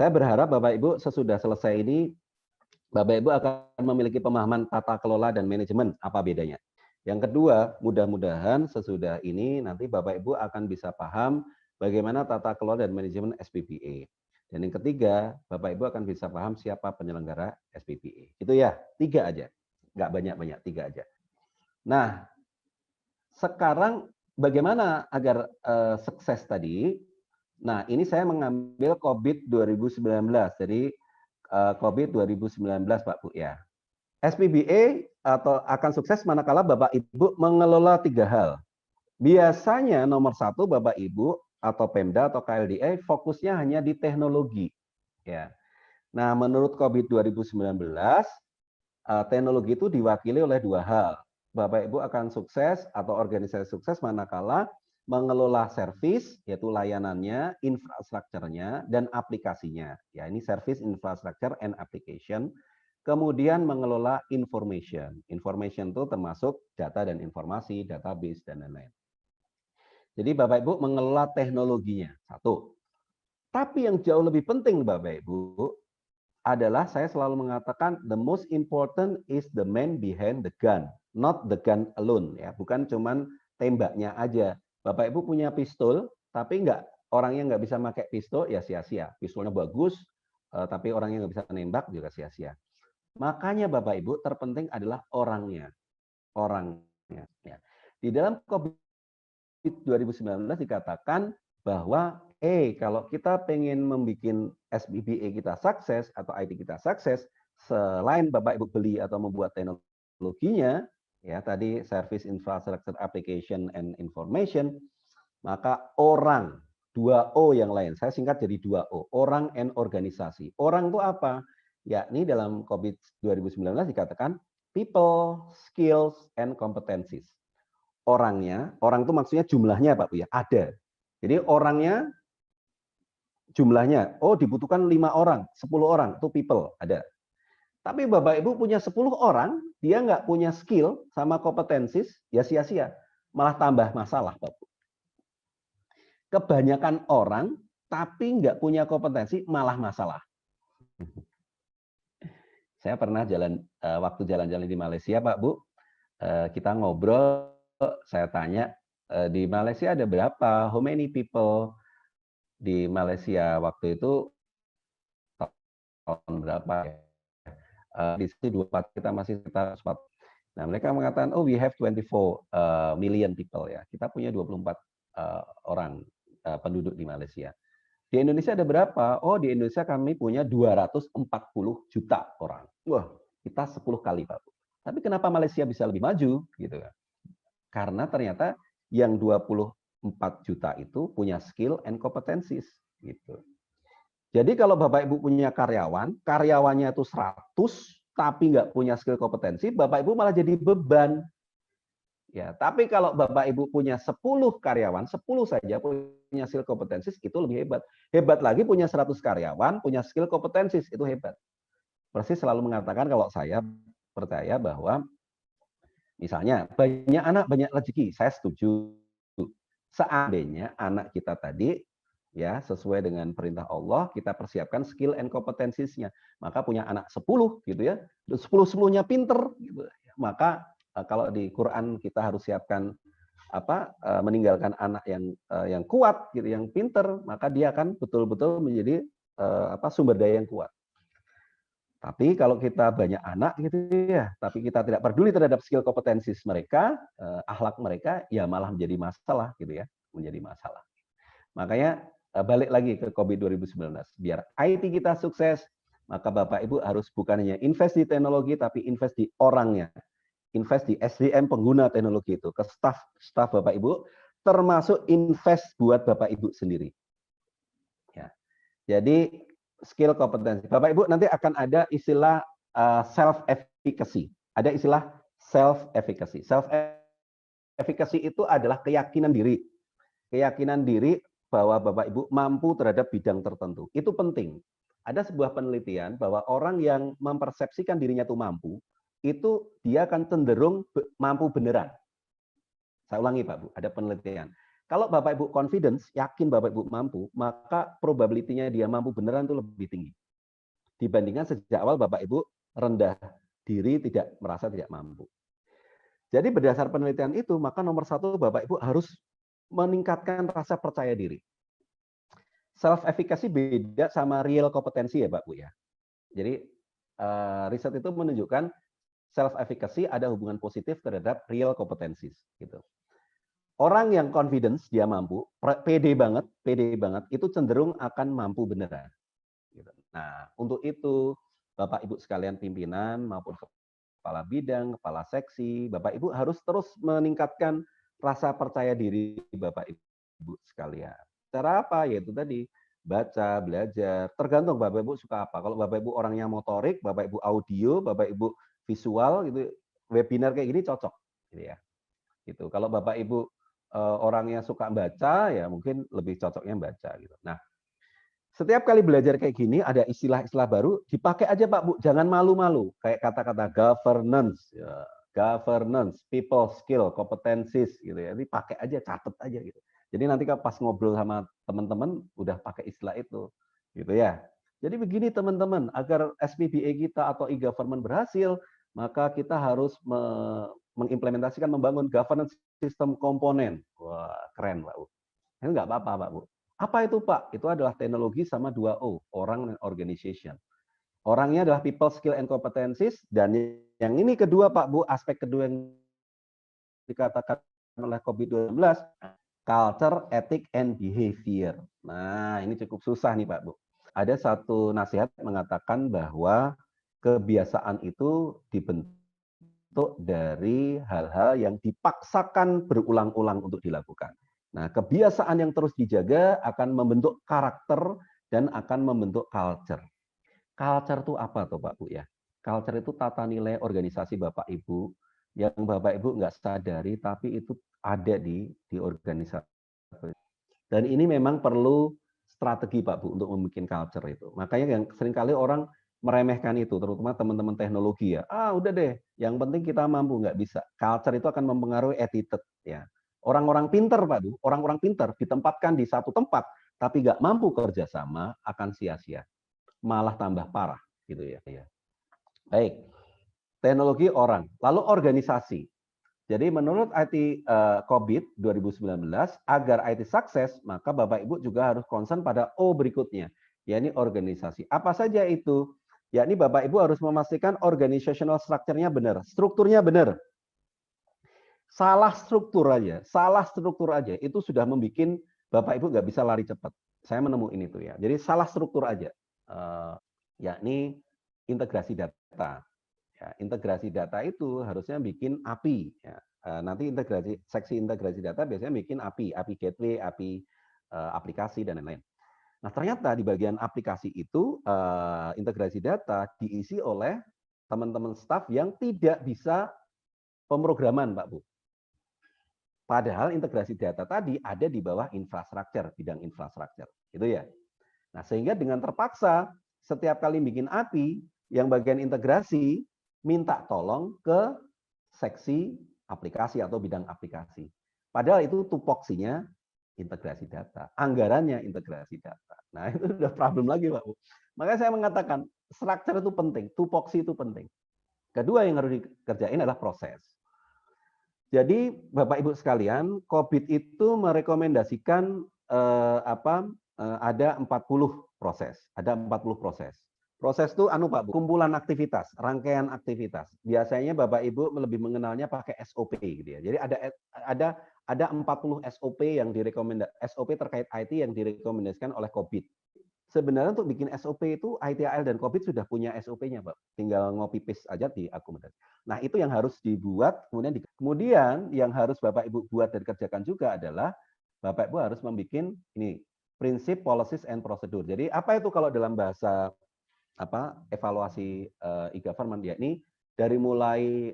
Saya berharap Bapak Ibu sesudah selesai ini, Bapak Ibu akan memiliki pemahaman tata kelola dan manajemen, apa bedanya. Yang kedua, mudah-mudahan sesudah ini nanti Bapak Ibu akan bisa paham bagaimana tata kelola dan manajemen SPBA. Dan yang ketiga, Bapak Ibu akan bisa paham siapa penyelenggara SPBA. Itu ya, 3 aja. Nggak banyak-banyak, 3 aja. Nah, sekarang bagaimana agar sukses tadi? Nah, ini saya mengambil COVID 2019. Jadi COVID 2019 Pak Bu ya. SPBA atau akan sukses manakala Bapak Ibu mengelola 3 hal. Biasanya nomor 1 Bapak Ibu atau Pemda atau KLDA fokusnya hanya di teknologi. Ya. Nah, menurut COVID 2019, teknologi itu diwakili oleh 2 hal. Bapak Ibu akan sukses atau organisasi sukses manakala mengelola servis, yaitu layanannya, infrastrukturnya, dan aplikasinya. Ya, ini service, infrastructure, and application. Kemudian mengelola information. Information itu termasuk data dan informasi, database, dan lain-lain. Jadi Bapak Ibu mengelola teknologinya, 1. Tapi yang jauh lebih penting Bapak Ibu, adalah saya selalu mengatakan the most important is the man behind the gun, not the gun alone. Ya, bukan cuman tembaknya aja. Bapak Ibu punya pistol, tapi orangnya nggak bisa pakai pistol, ya sia-sia. Pistolnya bagus, tapi orangnya nggak bisa nembak juga sia-sia. Makanya Bapak Ibu terpenting adalah orangnya. Orangnya. Ya. Di dalam COVID 2019 dikatakan bahwa kalau kita pengen membuat SPBA kita sukses atau IT kita sukses, selain Bapak Ibu beli atau membuat teknologinya, ya tadi service infrastructure application and information, maka orang, 2O yang lain, saya singkat jadi 2O, orang and organisasi. Orang itu apa? Yakni dalam COVID 2019 dikatakan people, skills, and competencies. Orangnya, orang itu maksudnya jumlahnya Pak Bu ya, ada. Jadi orangnya jumlahnya, dibutuhkan 5 orang, 10 orang, itu people, ada. Tapi Bapak Ibu punya 10 orang, dia nggak punya skill sama kompetensis, ya sia-sia. Malah tambah masalah Pak Bu. Kebanyakan orang, tapi nggak punya kompetensi, malah masalah. Saya pernah waktu jalan-jalan di Malaysia Pak Bu, kita ngobrol, saya tanya, di Malaysia ada berapa? How many people di Malaysia waktu itu tahun berapa ya? Di situ 24 kita masih sekitar 4. Nah, mereka mengatakan, we have 24 million people ya. Kita punya 24 orang penduduk di Malaysia. Di Indonesia ada berapa? Di Indonesia kami punya 240 juta orang. Wah, kita 10 kali Pak. Tapi kenapa Malaysia bisa lebih maju gitu kan? Karena ternyata yang 24 juta itu punya skill and competencies gitu. Jadi kalau Bapak Ibu punya karyawan, karyawannya itu 100 tapi nggak punya skill kompetensi, Bapak Ibu malah jadi beban. Ya, tapi kalau Bapak Ibu punya 10 karyawan, 10 saja punya skill kompetensis, itu lebih hebat. Hebat lagi punya 100 karyawan, punya skill kompetensis, itu hebat. Persis selalu mengatakan kalau saya percaya bahwa misalnya banyak anak banyak rezeki, saya setuju. Seandainya anak kita tadi ya sesuai dengan perintah Allah kita persiapkan skill and kompetensinya, maka punya anak 10 gitu ya, 10-10-nya pinter gitu. Maka kalau di Quran kita harus siapkan meninggalkan anak yang kuat gitu, yang pinter, maka dia akan betul-betul menjadi sumber daya yang kuat. Tapi kalau kita banyak anak gitu ya, tapi kita tidak peduli terhadap skill kompetensi mereka, akhlak mereka, ya malah menjadi masalah gitu ya, menjadi masalah. Makanya balik lagi ke COVID 2019, biar IT kita sukses, maka Bapak Ibu harus bukan hanya invest di teknologi, tapi invest di orangnya, invest di SDM pengguna teknologi itu, ke staff Bapak Ibu, termasuk invest buat Bapak Ibu sendiri. Ya. Jadi skill kompetensi. Bapak Ibu nanti akan ada istilah self efficacy. Ada istilah self efficacy. Self efficacy itu adalah keyakinan diri. Keyakinan diri bahwa Bapak Ibu mampu terhadap bidang tertentu. Itu penting. Ada sebuah penelitian bahwa orang yang mempersepsikan dirinya itu mampu, itu dia akan cenderung mampu beneran. Saya ulangi Pak Bu, ada penelitian. Kalau Bapak Ibu confidence, yakin Bapak Ibu mampu, maka probability-nya dia mampu beneran itu lebih tinggi. Dibandingkan sejak awal Bapak Ibu rendah diri, tidak merasa tidak mampu. Jadi berdasar penelitian itu, maka nomor satu Bapak Ibu harus meningkatkan rasa percaya diri. Self-efficacy beda sama real kompetensi ya Pak Bu ya. Jadi riset itu menunjukkan self-efficacy ada hubungan positif terhadap real kompetensi. Gitu. Orang yang confidence dia mampu, pede banget, itu cenderung akan mampu beneran. Gitu. Nah, untuk itu Bapak Ibu sekalian pimpinan maupun kepala bidang, kepala seksi, Bapak Ibu harus terus meningkatkan rasa percaya diri Bapak Ibu sekalian. Cara apa? Yaitu tadi baca, belajar, tergantung Bapak Ibu suka apa. Kalau Bapak Ibu orangnya motorik, Bapak Ibu audio, Bapak Ibu visual, gitu, webinar kayak gini cocok, gitu ya. Gitu. Kalau Bapak Ibu orangnya suka baca, ya mungkin lebih cocoknya baca. Gitu. Nah, setiap kali belajar kayak gini ada istilah-istilah baru, dipakai aja Pak Bu, jangan malu-malu. Kayak kata-kata governance, ya, governance, people skill, competencies, gitu ya. Jadi pakai aja, catat aja gitu. Jadi nanti kalau pas ngobrol sama teman-teman udah pakai istilah itu, gitu ya. Jadi begini teman-teman, agar SPBA kita atau e-government berhasil, maka kita harus mengimplementasikan, membangun governance sistem komponen. Wah, keren Pak Bu. Itu nggak apa-apa Pak Bu. Apa itu Pak? Itu adalah teknologi sama 2O, orang dan organization. Orangnya adalah people, skill, and competencies. Dan yang ini kedua Pak Bu, aspek kedua yang dikatakan oleh COVID-19, culture, ethic, and behavior. Nah, ini cukup susah nih Pak Bu. Ada satu nasihat mengatakan bahwa kebiasaan itu dibentuk dari hal-hal yang dipaksakan berulang-ulang untuk dilakukan. Nah, kebiasaan yang terus dijaga akan membentuk karakter dan akan membentuk culture. Culture itu apa tuh Pak Bu ya? Culture itu tata nilai organisasi Bapak Ibu yang Bapak Ibu nggak sadari tapi itu ada di organisasi. Dan ini memang perlu strategi Pak Bu untuk membuat culture itu. Makanya yang seringkali orang meremehkan itu, terutama teman-teman teknologi ya. Ah udah deh, yang penting kita mampu, nggak bisa. Culture itu akan mempengaruhi attitude ya. Orang-orang pinter Pak Bu, orang-orang pinter ditempatkan di satu tempat, tapi nggak mampu kerjasama akan sia-sia, malah tambah parah gitu ya. Baik, teknologi orang, lalu organisasi. Jadi menurut IT COVID 2019, agar IT sukses, maka Bapak Ibu juga harus concern pada O berikutnya, yakni organisasi. Apa saja itu? Yakni Bapak Ibu harus memastikan organizational structure-nya benar, strukturnya benar. Salah struktur aja, itu sudah membuat Bapak Ibu nggak bisa lari cepat. Saya menemukan itu ya. Jadi salah struktur aja, yakni integrasi data. Ya, integrasi data itu harusnya bikin API. Ya. Nanti seksi integrasi data biasanya bikin API, API gateway, API aplikasi dan lain-lain. Nah ternyata di bagian aplikasi itu integrasi data diisi oleh teman-teman staff yang tidak bisa pemrograman, Pak Bu. Padahal integrasi data tadi ada di bawah infrastruktur, bidang infrastruktur, gitu ya. Nah sehingga dengan terpaksa setiap kali bikin API yang bagian integrasi minta tolong ke seksi aplikasi atau bidang aplikasi. Padahal itu tupoksinya integrasi data, anggarannya integrasi data. Nah itu udah problem lagi Pak Bu. Makanya saya mengatakan struktur itu penting, tupoksi itu penting. Kedua yang harus dikerjain adalah proses. Jadi Bapak Ibu sekalian, COVID itu merekomendasikan ada 40 proses, ada 40 proses. Proses itu Pak Bu, kumpulan aktivitas, rangkaian aktivitas. Biasanya Bapak Ibu lebih mengenalnya pakai SOP gitu ya. Jadi ada 40 SOP yang SOP terkait IT yang direkomendasikan oleh COVID. Sebenarnya untuk bikin SOP itu ITIL dan COVID sudah punya SOP-nya, Pak. Tinggal ngopi paste aja di akomodasi. Nah, itu yang harus dibuat, kemudian yang harus Bapak Ibu buat dan kerjakan juga adalah Bapak Ibu harus membuat ini prinsip, policies, and procedure. Jadi apa itu kalau dalam bahasa evaluasi e-government, yakni dari mulai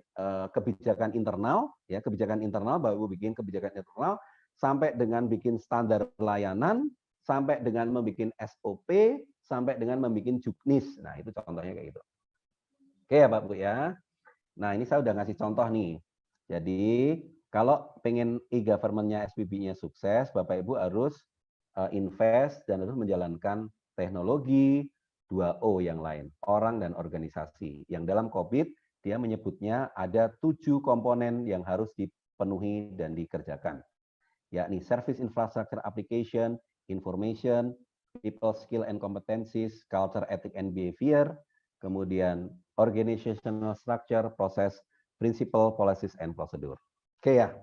kebijakan internal, ya kebijakan internal, Bapak Ibu bikin kebijakan internal sampai dengan bikin standar layanan, sampai dengan membuat SOP, sampai dengan membuat juknis. Nah, itu contohnya kayak gitu. Oke ya, Pak Bu ya. Nah, ini saya udah ngasih contoh nih. Jadi, Kalau pengen e-government-nya SPB-nya sukses, Bapak Ibu harus invest dan harus menjalankan teknologi 2O yang lain, orang dan organisasi. Yang dalam COVID, dia menyebutnya ada 7 komponen yang harus dipenuhi dan dikerjakan, yakni service infrastructure application, information, people skill and competencies, culture, ethic and behavior, kemudian organizational structure, process, principle, policies, and procedure. Oke ya.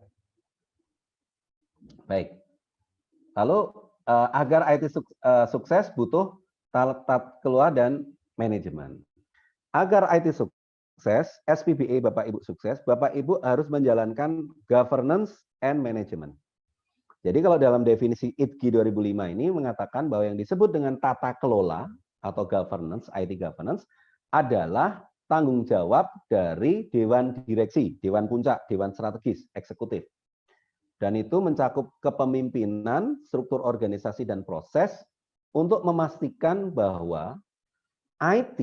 Baik. Lalu agar IT sukses butuh tata kelola dan manajemen. Agar IT sukses, SPBA Bapak Ibu sukses, Bapak Ibu harus menjalankan governance and management. Jadi kalau dalam definisi ITGI 2005 ini mengatakan bahwa yang disebut dengan tata kelola atau governance, IT governance adalah tanggung jawab dari Dewan Direksi, Dewan Puncak, Dewan Strategis, Eksekutif. Dan itu mencakup kepemimpinan, struktur organisasi dan proses untuk memastikan bahwa IT,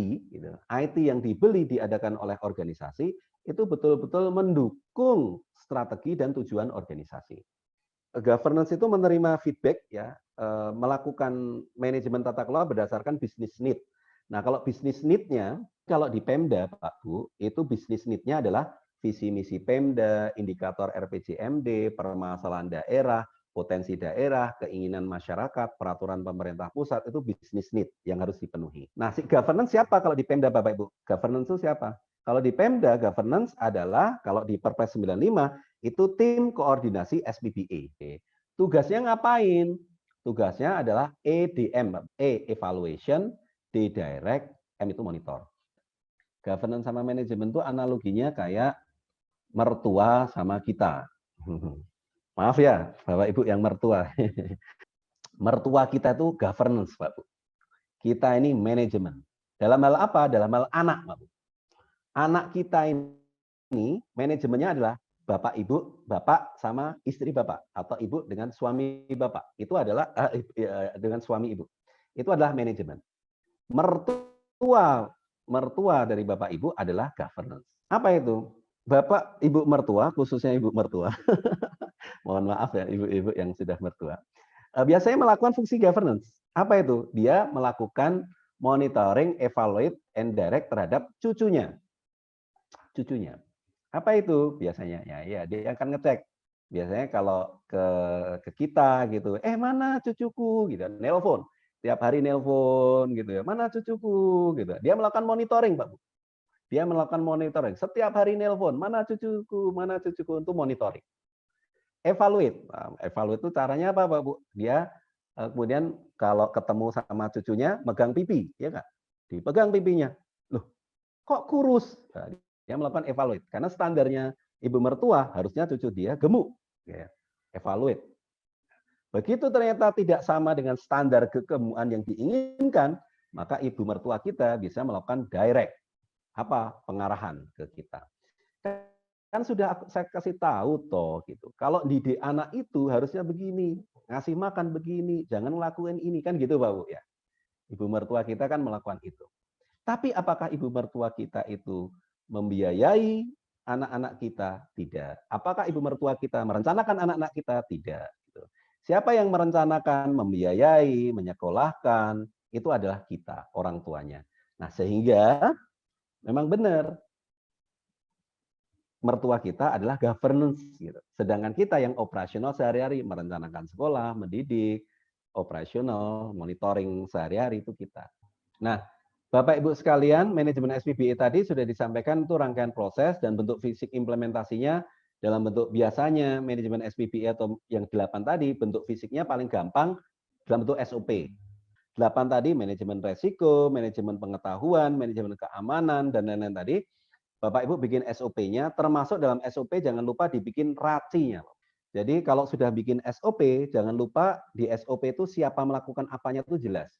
IT yang dibeli diadakan oleh organisasi itu betul-betul mendukung strategi dan tujuan organisasi. Governance itu menerima feedback ya, melakukan manajemen tata kelola berdasarkan business need. Nah, kalau business need-nya, kalau di Pemda Pak Bu, itu business need-nya adalah visi misi Pemda, indikator RPJMD, permasalahan daerah, potensi daerah, keinginan masyarakat, peraturan pemerintah pusat, itu business need yang harus dipenuhi. Nah, si governance siapa kalau di Pemda Bapak Ibu? Governance itu siapa? Kalau di Pemda, governance adalah, kalau di Perpres 95, itu tim koordinasi SPBA. Tugasnya ngapain? Tugasnya adalah EDM, E evaluation, D direct, M itu monitor. Governance sama manajemen itu analoginya kayak mertua sama kita. Maaf ya, Bapak Ibu yang mertua. Mertua kita itu governance, Pak Bu. Kita ini manajemen. Dalam hal apa? Dalam hal anak, Pak Bu. Anak kita ini manajemennya adalah Bapak Ibu, Bapak sama istri Bapak atau Ibu dengan suami Bapak. Itu adalah dengan suami Ibu. Itu adalah manajemen. Mertua dari Bapak Ibu adalah governance. Apa itu? Bapak Ibu mertua, khususnya Ibu mertua. Mohon maaf ya ibu-ibu yang sudah mertua. Biasanya melakukan fungsi governance. Apa itu? Dia melakukan monitoring, evaluate, and direct terhadap cucunya. Apa itu biasanya? Ya, dia akan ngecek. Biasanya kalau ke kita gitu, mana cucuku gitu, nelpon. Tiap hari nelpon gitu ya, mana cucuku gitu. Dia melakukan monitoring, Pak Bu. Dia melakukan monitoring. Setiap hari nelpon, mana cucuku untuk monitoring. Evaluate. Nah, evaluate itu caranya apa, Pak Bu? Dia kemudian kalau ketemu sama cucunya megang pipi, ya nggak? Dipegang pipinya. Loh, kok kurus? Nah, dia melakukan evaluate karena standarnya ibu mertua harusnya cucu dia gemuk, ya. Evaluate. Begitu ternyata tidak sama dengan standar kegemukan yang diinginkan, maka ibu mertua kita bisa melakukan direct pengarahan ke kita. Kan sudah saya kasih tahu toh gitu. Kalau didik anak itu harusnya begini, ngasih makan begini, jangan lakuin ini kan gitu Pak Bu ya. Ibu mertua kita kan melakukan itu. Tapi apakah ibu mertua kita itu membiayai anak-anak kita? Tidak. Apakah ibu mertua kita merencanakan anak-anak kita? Tidak. Siapa yang merencanakan, membiayai, menyekolahkan, itu adalah kita, orang tuanya. Nah, sehingga memang benar, mertua kita adalah governance. Gitu. Sedangkan kita yang operasional sehari-hari, merencanakan sekolah, mendidik, operasional, monitoring sehari-hari itu kita. Nah, Bapak Ibu sekalian, manajemen SPBA tadi sudah disampaikan itu rangkaian proses dan bentuk fisik implementasinya dalam bentuk biasanya manajemen SPBA atau yang 8 tadi, bentuk fisiknya paling gampang dalam bentuk SOP. 8 tadi manajemen resiko, manajemen pengetahuan, manajemen keamanan, dan lain-lain tadi. Bapak Ibu bikin SOP-nya, termasuk dalam SOP jangan lupa dibikin RACI-nya. Jadi kalau sudah bikin SOP, jangan lupa di SOP itu siapa melakukan apanya itu jelas.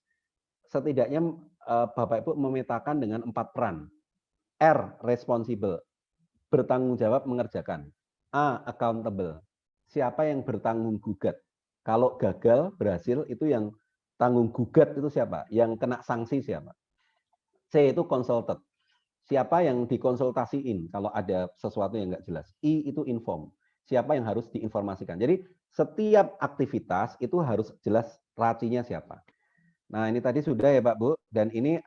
Setidaknya Bapak Ibu memetakan dengan 4 peran. R, responsible, bertanggung jawab mengerjakan. A, accountable, siapa yang bertanggung gugat. Kalau gagal, berhasil, itu yang tanggung gugat itu siapa? Yang kena sanksi siapa? C, itu consulted, siapa yang dikonsultasiin kalau ada sesuatu yang nggak jelas. I, itu inform, siapa yang harus diinformasikan. Jadi setiap aktivitas itu harus jelas racinya siapa. Nah, ini tadi sudah ya Pak Bu, dan ini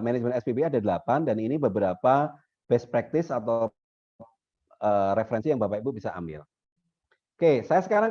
manajemen SPB ada 8, dan ini beberapa best practice atau referensi yang Bapak Ibu bisa ambil. Oke, saya sekarang